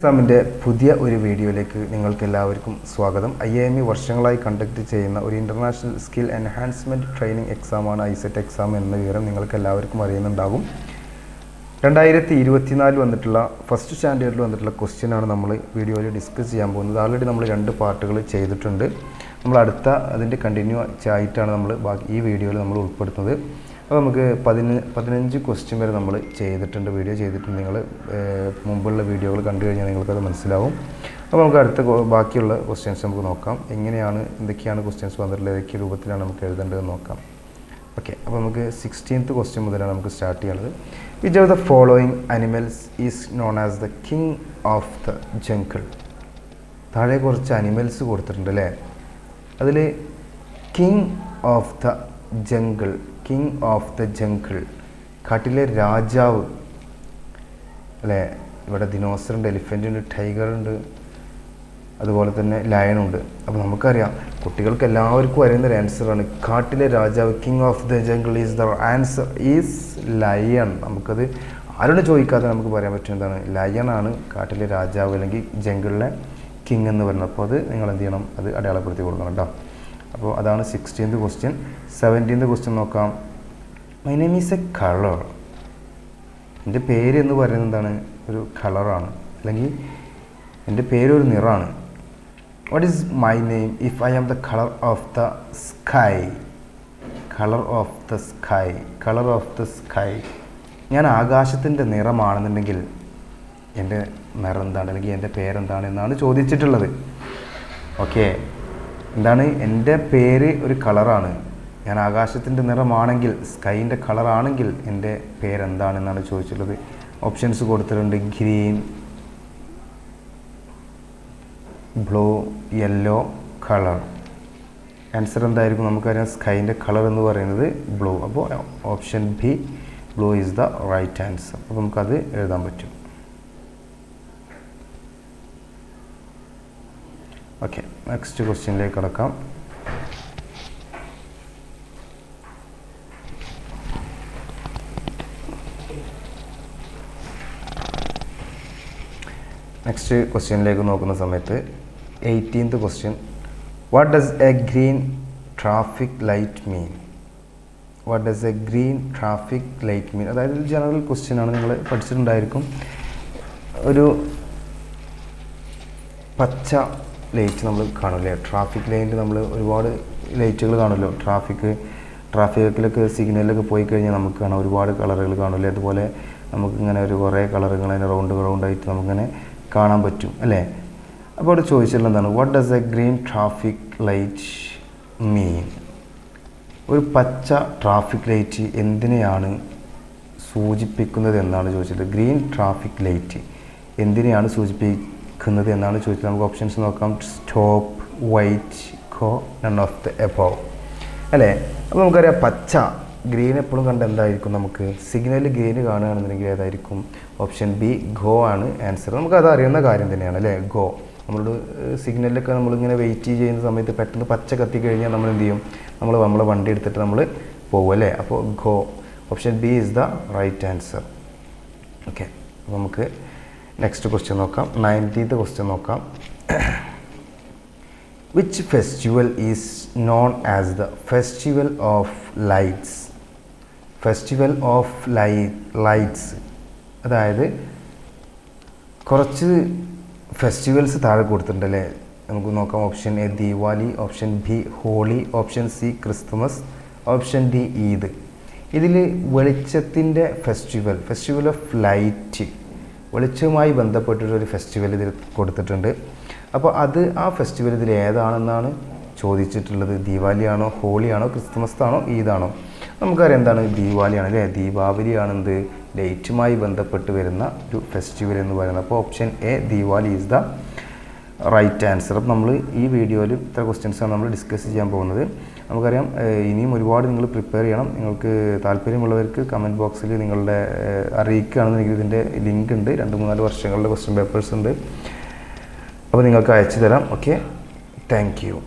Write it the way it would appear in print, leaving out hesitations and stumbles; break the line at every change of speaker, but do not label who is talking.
എക്സാമിൻ്റെ പുതിയ ഒരു വീഡിയോയിലേക്ക് നിങ്ങൾക്ക് എല്ലാവർക്കും സ്വാഗതം. IIME വർഷങ്ങളായി കണ്ടക്ട് ചെയ്യുന്ന ഒരു ഇൻ്റർനാഷണൽ സ്കിൽ എൻഹാൻസ്മെൻറ്റ് ട്രെയിനിങ് എക്സാമാണ് ICET എക്സാം എന്ന വിവരം നിങ്ങൾക്ക് എല്ലാവർക്കും അറിയുന്നുണ്ടാകും. 2024 വന്നിട്ടുള്ള ഫസ്റ്റ് സ്റ്റാൻഡേർഡിൽ വന്നിട്ടുള്ള ക്വസ്റ്റ്യനാണ് നമ്മൾ വീഡിയോയിൽ ഡിസ്കസ് ചെയ്യാൻ പോകുന്നത്. ആൾറെഡി നമ്മൾ 2 പാർട്ടുകൾ ചെയ്തിട്ടുണ്ട്. നമ്മൾ അതിൻ്റെ കണ്ടിന്യൂ ആയിട്ടാണ് നമ്മൾ ഈ വീഡിയോയിൽ നമ്മൾ ഉൾപ്പെടുത്തുന്നത്. അപ്പോൾ നമുക്ക് 15 ക്വസ്റ്റ്യൻ വരെ നമ്മൾ വീഡിയോ ചെയ്തിട്ടുണ്ട്. നിങ്ങൾ മുമ്പുള്ള വീഡിയോകൾ കണ്ടു കഴിഞ്ഞാൽ നിങ്ങൾക്കത് മനസ്സിലാവും. അപ്പോൾ നമുക്ക് ബാക്കിയുള്ള ക്വസ്റ്റ്യൻസ് നമുക്ക് നോക്കാം. എന്തൊക്കെയാണ് ക്വസ്റ്റ്യൻസ് വന്നിട്ടുള്ളത്, ഏതൊക്കെ രൂപത്തിലാണ് നമുക്ക് എഴുതേണ്ടതെന്ന് നോക്കാം. ഓക്കെ, അപ്പോൾ നമുക്ക് 16th ക്വസ്റ്റ്യൻ മുതലാണ് നമുക്ക് സ്റ്റാർട്ട് ചെയ്യുന്നത്. Which of the following animals is known as the king of the jungle? താഴെ കുറച്ച് അനിമൽസ് കൊടുത്തിട്ടുണ്ട് അല്ലേ. അതിൽ king of the jungle, king of the jungle, കാട്ടിലെ രാജാവ് അല്ലേ. ഇവിടെ ദിനോസറുണ്ട്, എലിഫൻ്റ് ഉണ്ട്, ടൈഗർ ഉണ്ട്, അതുപോലെ തന്നെ ലയണുണ്ട്. അപ്പോൾ നമുക്കറിയാം, കുട്ടികൾക്ക് എല്ലാവർക്കും അറിയുന്നൊരു ആൻസറാണ് കാട്ടിലെ രാജാവ്. King of the jungle is the answer is lion. നമുക്കത് ആരോട് ചോദിക്കാതെ നമുക്ക് പറയാൻ പറ്റും, എന്താണ്, ലയണാണ് കാട്ടിലെ രാജാവ് അല്ലെങ്കിൽ ജംഗിളിലെ കിങ് എന്ന് പറയുന്നത്. അപ്പോൾ അത് നിങ്ങൾ എന്ത് ചെയ്യണം, അത് അടയാളപ്പെടുത്തി കൊടുക്കണം കേട്ടോ. അപ്പോൾ അതാണ് 16th ക്വസ്റ്റ്യൻ. 17th ക്വസ്റ്റ്യൻ നോക്കാം. My name is A colour. എൻ്റെ പേര് എന്ന് പറയുന്നത് എന്താണ്, ഒരു കളറാണ്, അല്ലെങ്കിൽ എൻ്റെ പേര് ഒരു നിറമാണ്. What is my name if I am the colour of the sky? Colour of the sky, colour of the sky. ഞാൻ ആകാശത്തിൻ്റെ നിറമാണെന്നുണ്ടെങ്കിൽ എൻ്റെ നിറം എന്താണ്, അല്ലെങ്കിൽ എൻ്റെ പേരെന്താണ് എന്നാണ് ചോദിച്ചിട്ടുള്ളത്. ഓക്കെ, എന്താണ്, എൻ്റെ പേര് ഒരു കളറാണ്, ഞാൻ ആകാശത്തിൻ്റെ നിറമാണെങ്കിൽ, സ്കൈൻ്റെ കളറാണെങ്കിൽ എൻ്റെ പേരെന്താണെന്നാണ് ചോദിച്ചിട്ടുള്ളത്. ഓപ്ഷൻസ് കൊടുത്തിട്ടുണ്ട്: green, blue, yellow, colour. Answer എന്തായിരിക്കും? നമുക്കറിയാം സ്കൈൻ്റെ കളർ എന്ന് പറയുന്നത് ബ്ലൂ. അപ്പോൾ option B, blue is the right answer. അപ്പോൾ നമുക്കത് എഴുതാൻ പറ്റും. ഓക്കെ, നെക്സ്റ്റ് ക്വസ്റ്റ്യനിലേക്ക് കടക്കാം. നെക്സ്റ്റ് ക്വസ്റ്റ്യനിലേക്ക് നോക്കുന്ന സമയത്ത് 18th question. What does a green traffic light mean? What does a green traffic light mean? അതായത് ഒരു ജനറൽ ക്വസ്റ്റ്യൻ ആണ്, നിങ്ങൾ പഠിച്ചിട്ടുണ്ടായിരിക്കും. ഒരു പച്ച ലൈറ്റ് നമ്മൾ കാണില്ലേ, ട്രാഫിക് ലൈനിൽ നമ്മൾ ഒരുപാട് ലൈറ്റുകൾ കാണുമല്ലോ. ട്രാഫിക്കിലൊക്കെ സിഗ്നലിലൊക്കെ പോയി കഴിഞ്ഞാൽ നമുക്ക് കാണാം ഒരുപാട് കളറുകൾ കാണില്ലേ. അതുപോലെ നമുക്കിങ്ങനെ കുറേ കളറുകൾ അതിന് റൗണ്ടായിട്ട് നമുക്കിങ്ങനെ കാണാൻ പറ്റും അല്ലേ. അപ്പോൾ അവിടെ ചോദിച്ചിട്ടുള്ളത് എന്താണ്? What does a green traffic light mean? ഒരു പച്ച ട്രാഫിക് ലൈറ്റ് എന്തിനെയാണ് സൂചിപ്പിക്കുന്നത് എന്നാണ് ചോദിച്ചത്. ഗ്രീൻ ട്രാഫിക് ലൈറ്റ് എന്തിനെയാണ് സൂചിപ്പിക്കുന്നത് എന്നാണ് ചോദിച്ചത്. നമുക്ക് ഓപ്ഷൻസ് നോക്കാം: stop, white, go, none of the above അല്ലേ. അപ്പോൾ നമുക്കറിയാം പച്ച, ഗ്രീൻ എപ്പോഴും കണ്ട എന്തായിരിക്കും, നമുക്ക് സിഗ്നലിൽ ഗ്രീൻ കാണുകയാണെന്നുണ്ടെങ്കിൽ ഏതായിരിക്കും? ഓപ്ഷൻ ബി, ഗോ ആണ് ആൻസർ. നമുക്കത് അറിയുന്ന കാര്യം തന്നെയാണ് അല്ലേ, ഗോ. നമ്മളോട് സിഗ്നലിലൊക്കെ നമ്മളിങ്ങനെ വെയിറ്റ് ചെയ്യുന്ന സമയത്ത് പെട്ടെന്ന് പച്ച കത്തി കഴിഞ്ഞാൽ നമ്മൾ എന്ത് ചെയ്യും, നമ്മളെ വണ്ടി എടുത്തിട്ട് നമ്മൾ പോകും അല്ലേ. അപ്പോൾ go, option B is the right answer. Okay, അപ്പോൾ നമുക്ക് നെക്സ്റ്റ് ക്വസ്റ്റ്യൻ നോക്കാം. 19th ക്വസ്റ്റ്യൻ നോക്കാം. Which festival is known as the festival of lights? Festival of lights, അതായത് കുറച്ച് ഫെസ്റ്റിവൽസ് താഴെ കൊടുത്തിട്ടുണ്ടല്ലേ. നമുക്ക് നോക്കാം. Option A Deepavali, option B Holi, option C Christmas, option D Eid. ഇതിൽ വെളിച്ചത്തിൻ്റെ ഫെസ്റ്റിവൽ ഓഫ് ലൈറ്റ്, വെളിച്ചവുമായി ബന്ധപ്പെട്ടിട്ടൊരു ഫെസ്റ്റിവൽ ഇതിൽ കൊടുത്തിട്ടുണ്ട്. അപ്പോൾ ആ ഫെസ്റ്റിവൽ ഇതിൽ ഏതാണെന്നാണ് ചോദിച്ചിട്ടുള്ളത്. ദീപാവലിയാണോ, ഹോളിയാണോ, ക്രിസ്തുമസ് ആണോ, ഈദാണോ? നമുക്കറിയാം എന്താണ്, ദീപാവലിയാണ് അല്ലേ. ദീപാവലിയാണെന്ത്, ലൈറ്റുമായി ബന്ധപ്പെട്ട് വരുന്ന ഒരു ഫെസ്റ്റിവൽ എന്ന് പറയുന്നത്. അപ്പോൾ option A, Deepavali is the right answer. അപ്പോൾ നമ്മൾ ഈ വീഡിയോയിൽ ഇത്ര ക്വസ്റ്റ്യൻസാണ് നമ്മൾ ഡിസ്കസ് ചെയ്യാൻ പോകുന്നത്. നമുക്കറിയാം ഇനിയും ഒരുപാട് നിങ്ങൾ പ്രിപ്പയർ ചെയ്യണം. നിങ്ങൾക്ക് താല്പര്യമുള്ളവർക്ക് കമൻറ്റ് ബോക്സിൽ നിങ്ങളുടെ അറിയിക്കുകയാണെന്നുണ്ടെങ്കിൽ ഇതിൻ്റെ ലിങ്ക് ഉണ്ട്. 2-3-4 വർഷങ്ങളുടെ ക്വസ്റ്റ്യൻ പേപ്പേഴ്സ് ഉണ്ട്. അപ്പോൾ നിങ്ങൾക്ക് അയച്ചു തരാം. Okay, thank you.